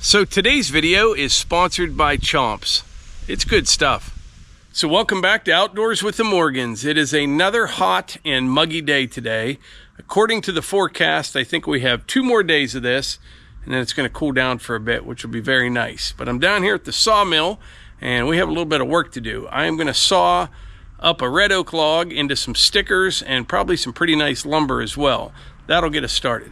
So today's video is sponsored by Chomps. It's good stuff. So welcome back to Outdoors with the Morgans. It is another hot and muggy day today. According to the forecast, I think we have 2 more days of this, and then it's going to cool down for a bit, which will be very nice. But I'm down here at the sawmill, and we have a little bit of work to do. I am going to saw up a red oak log into some stickers and probably some pretty nice lumber as well. That'll get us started.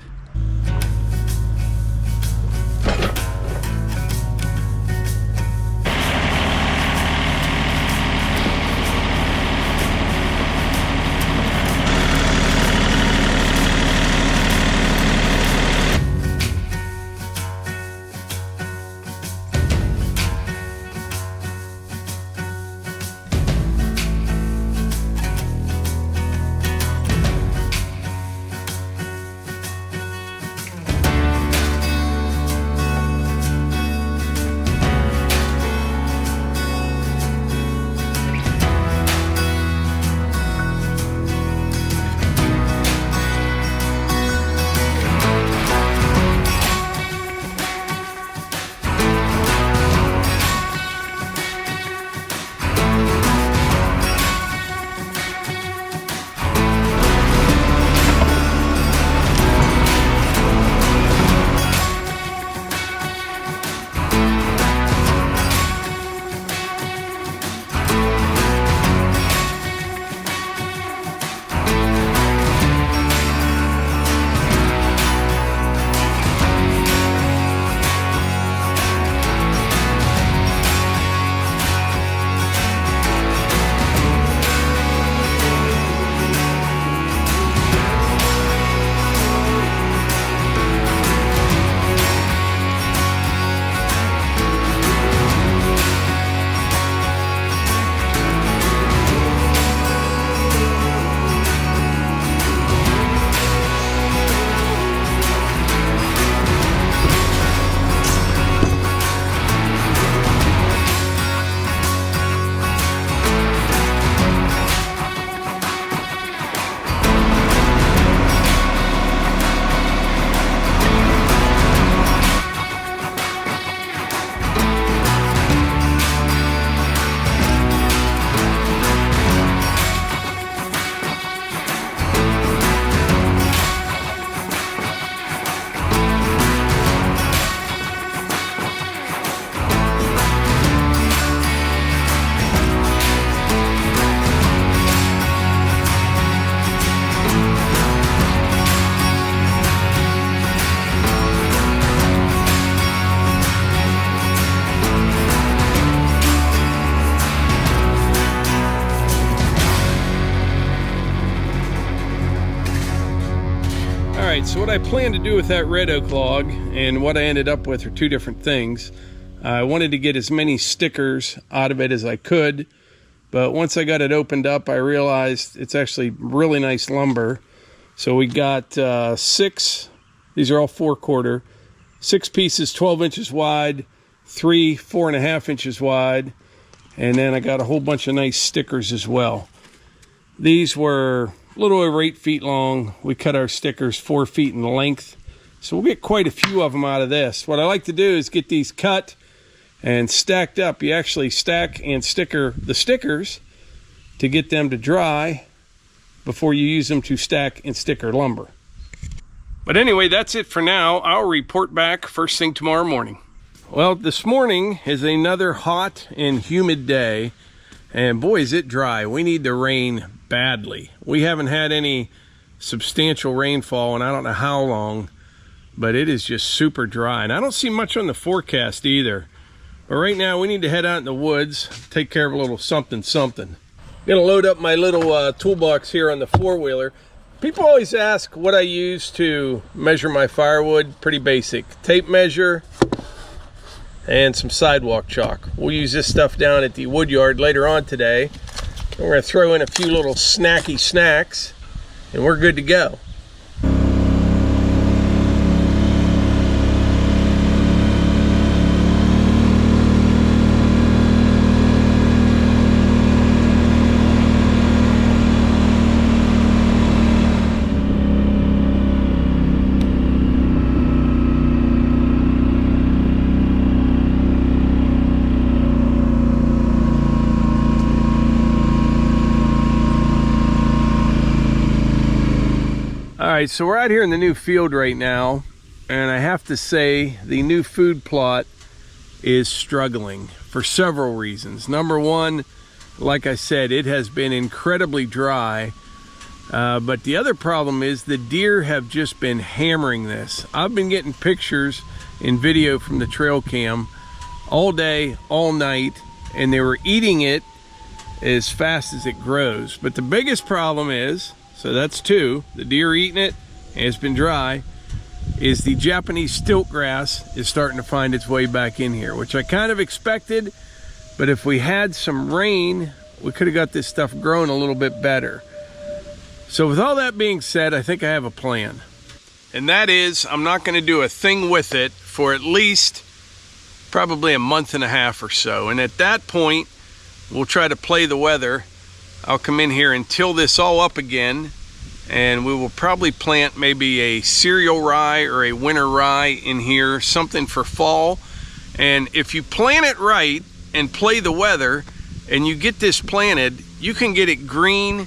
So what I plan to do with that red oak log and what I ended up with are 2 different things. I wanted to get as many stickers out of it as I could, but once I got it opened up, I realized it's actually really nice lumber. So we got 6, these are all 4/4, 6 pieces 12 inches wide, 3 4.5 inches wide, and then I got a whole bunch of nice stickers as well. These were a little over 8 feet long. We cut our stickers 4 feet in length, so we'll get quite a few of them out of this. What I like to do is get these cut and stacked up. You actually stack and sticker the stickers to get them to dry before you use them to stack and sticker lumber. But anyway, that's it for now. I'll report back first thing tomorrow morning. Well, this morning is another hot and humid day, and boy, is it dry. We need the rain badly. We haven't had any substantial rainfall and I don't know how long, but it is just super dry, and I don't see much on the forecast either. But right now we need to head out in the woods, take care of a little something. I'm gonna load up my little toolbox here on the 4-wheeler. People always ask what I use to measure my firewood. Pretty basic: tape measure and some sidewalk chalk. We'll use this stuff down at the wood yard later on today. We're going to throw in a few little snacky snacks, and we're good to go. right, so we're out here in the new field right now, and I have to say the new food plot is struggling for several reasons. Number one, like I said, it has been incredibly dry, but the other problem is the deer have just been hammering this. I've been getting pictures and video from the trail cam all day, all night, and they were eating it as fast as it grows. But the biggest problem is, so that's two, the deer eating it, and it's been dry, is the Japanese stilt grass is starting to find its way back in here, which I kind of expected, but if we had some rain, we could have got this stuff growing a little bit better. So with all that being said, I think I have a plan. And that is, I'm not gonna do a thing with it for at least probably a month and a half or so. And at that point, we'll try to play the weather. I'll come in here and till this all up again, and we will probably plant maybe a cereal rye or a winter rye in here, something for fall. And if you plant it right and play the weather and you get this planted, you can get it green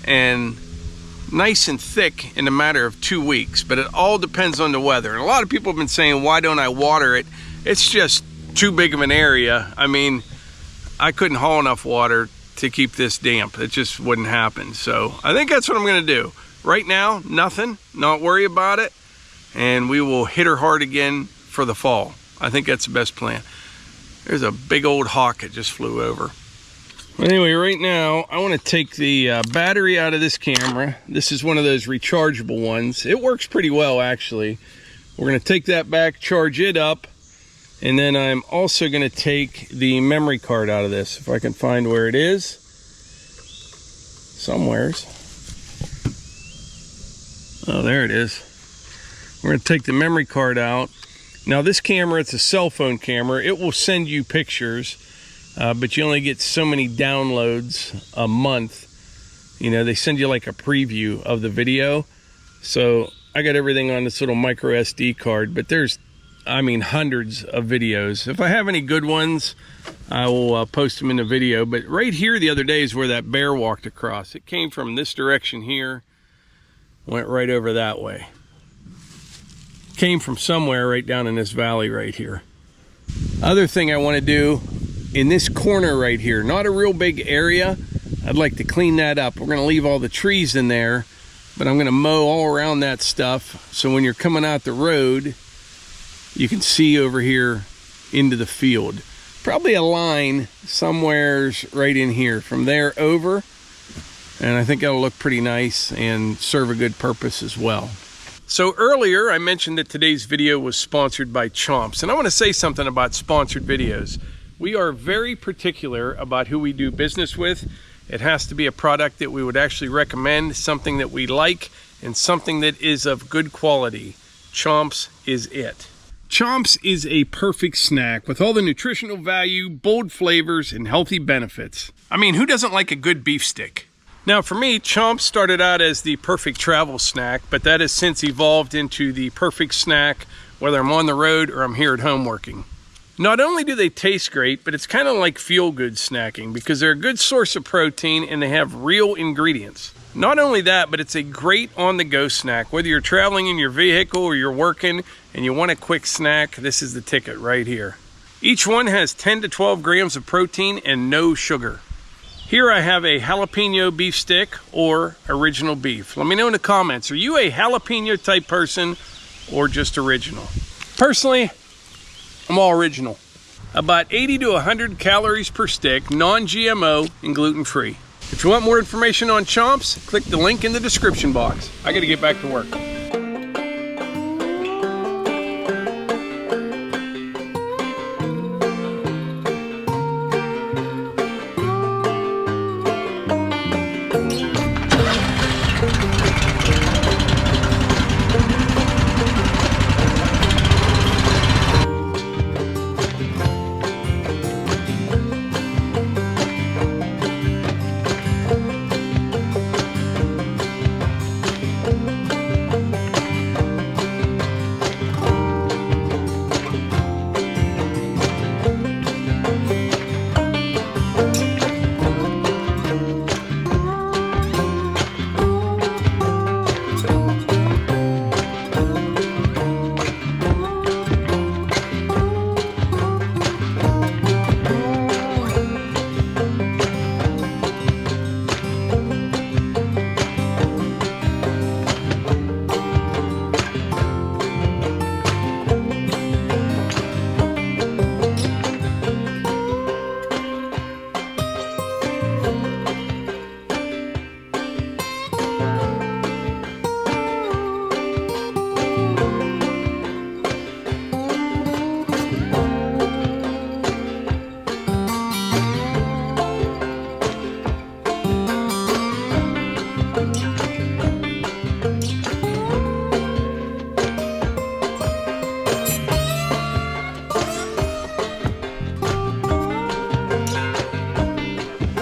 and nice and thick in a matter of 2 weeks, but it all depends on the weather. And a lot of people have been saying, why don't I water it? It's just too big of an area. I mean, I couldn't haul enough water to keep this damp. It just wouldn't happen. So I think that's what I'm gonna do. Right now, nothing, not worry about it, and we will hit her hard again for the fall. I think that's the best plan. There's a big old hawk that just flew over. Anyway, right now, I wanna take the battery out of this camera. This is one of those rechargeable ones. It works pretty well, actually. We're gonna take that back, charge it up, and then I'm also gonna take the memory card out of this, if I can find where it is. Somewheres. Oh, there it is. We're gonna take the memory card out. Now this camera, it's a cell phone camera. It will send you pictures, but you only get so many downloads a month. You know, they send you like a preview of the video. So I got everything on this little micro SD card, but there's, I mean, hundreds of videos. If I have any good ones, I will post them in the video. But right here the other day is where that bear walked across. It came from this direction here, went right over that way. Came from somewhere right down in this valley right here. Other thing I want to do in this corner right here, not a real big area, I'd like to clean that up. We're going to leave all the trees in there, but I'm going to mow all around that stuff, so when you're coming out the road, you can see over here into the field. Probably a line somewheres right in here, from there over, and I think that'll look pretty nice and serve a good purpose as well. So earlier I mentioned that today's video was sponsored by Chomps, and I want to say something about sponsored videos. We are very particular about who we do business with. It has to be a product that we would actually recommend, something that we like, and something that is of good quality. Chomps is it. Chomps is a perfect snack with all the nutritional value, bold flavors, and healthy benefits. I mean, who doesn't like a good beef stick? Now for me, Chomps started out as the perfect travel snack, but that has since evolved into the perfect snack whether I'm on the road or I'm here at home working. Not only do they taste great, but it's kind of like feel-good snacking because they're a good source of protein and they have real ingredients. Not only that, but it's a great on-the-go snack. Whether you're traveling in your vehicle or you're working and you want a quick snack, this is the ticket right here. Each one has 10 to 12 grams of protein and no sugar. Here I have a jalapeno beef stick or original beef. Let me know in the comments, are you a jalapeno type person or just original? Personally, I'm all original. About 80 to 100 calories per stick, non-GMO and gluten-free. If you want more information on Chomps, click the link in the description box. I gotta get back to work.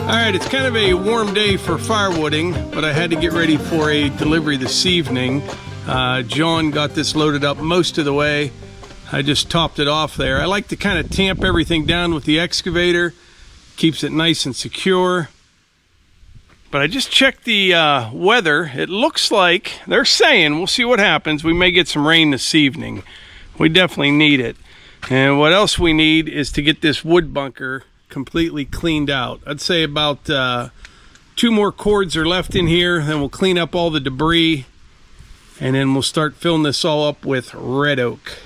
Alright, it's kind of a warm day for firewooding, but I had to get ready for a delivery this evening. John got this loaded up most of the way. I just topped it off there. I like to kind of tamp everything down with the excavator. Keeps it nice and secure. But I just checked the weather. It looks like, they're saying, we'll see what happens, we may get some rain this evening. We definitely need it. And what else we need is to get this wood bunker completely cleaned out. I'd say about 2 more cords are left in here, then we'll clean up all the debris, and then we'll start filling this all up with red oak.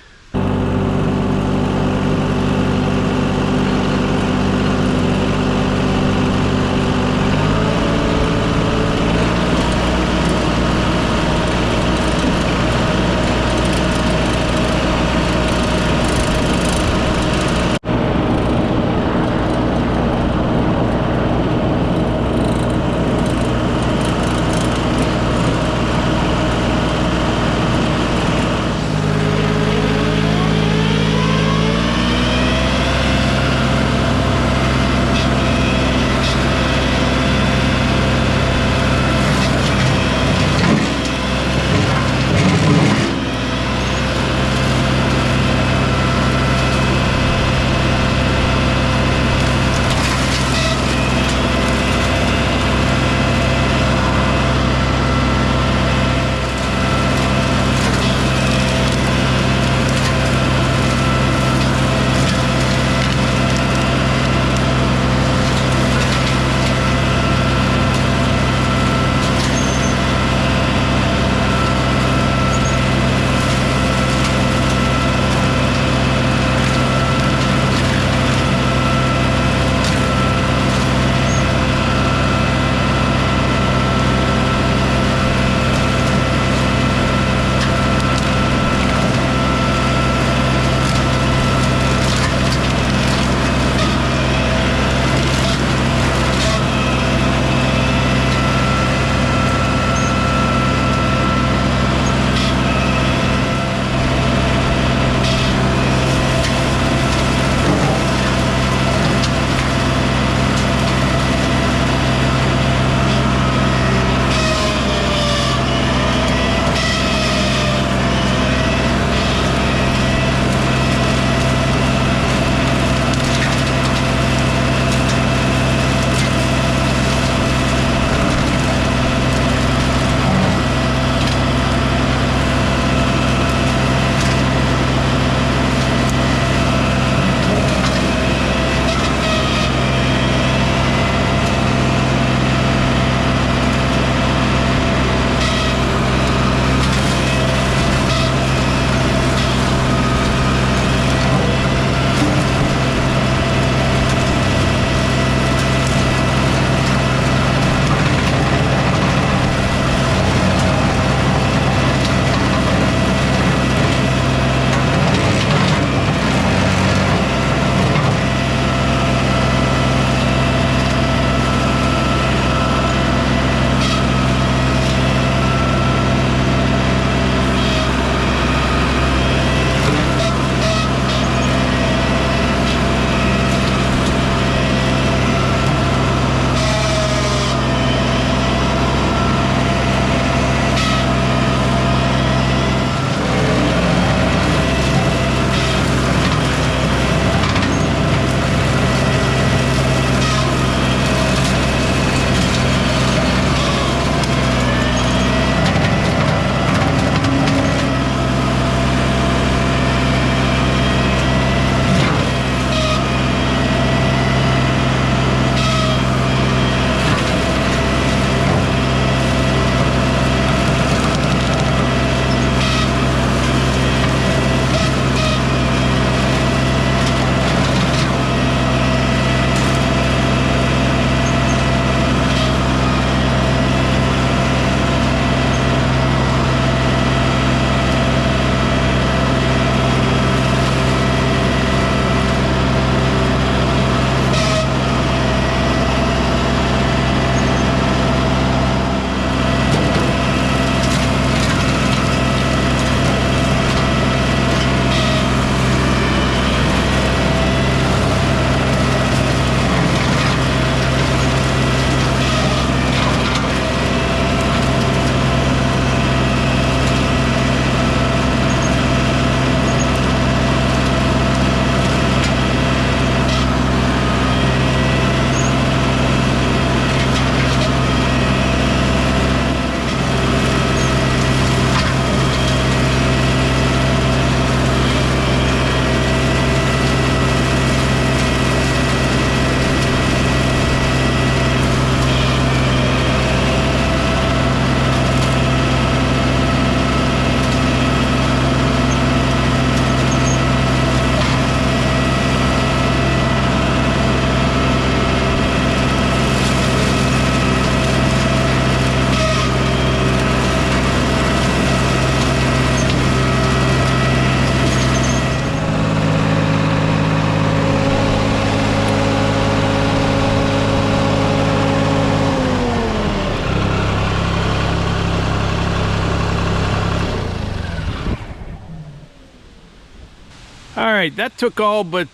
right, that took all but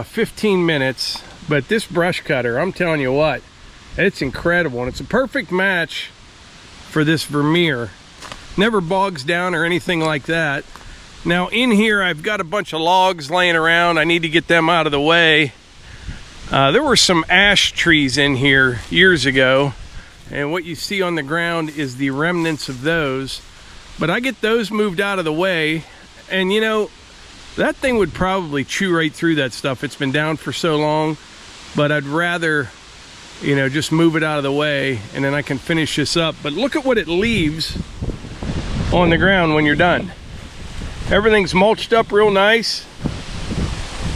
15 minutes, but this brush cutter, I'm telling you what, it's incredible, and it's a perfect match for this Vermeer. Never bogs down or anything like that. Now in here I've got a bunch of logs laying around. I need to get them out of the way. There were some ash trees in here years ago, and what you see on the ground is the remnants of those. But I get those moved out of the way, and you know, that thing would probably chew right through that stuff. It's been down for so long, but I'd rather, you know, just move it out of the way, and then I can finish this up. But look at what it leaves on the ground when you're done. Everything's mulched up real nice.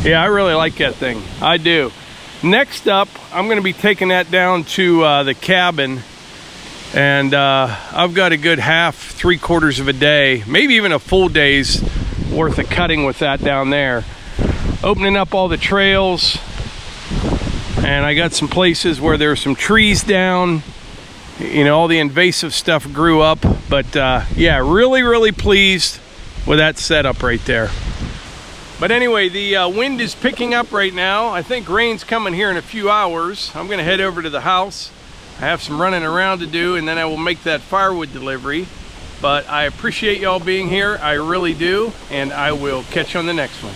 Yeah, I really like that thing. I do. Next up, I'm going to be taking that down to the cabin, and I've got a good half, 3/4 of a day, maybe even a full day's worth of cutting with that down there. Opening up all the trails, and I got some places where there's some trees down. You know, all the invasive stuff grew up, but yeah, really pleased with that setup right there. But anyway, the wind is picking up right now. I think rain's coming here in a few hours. I'm gonna head over to the house. I have some running around to do, and then I will make that firewood delivery. But I appreciate y'all being here, I really do, and I will catch you on the next one.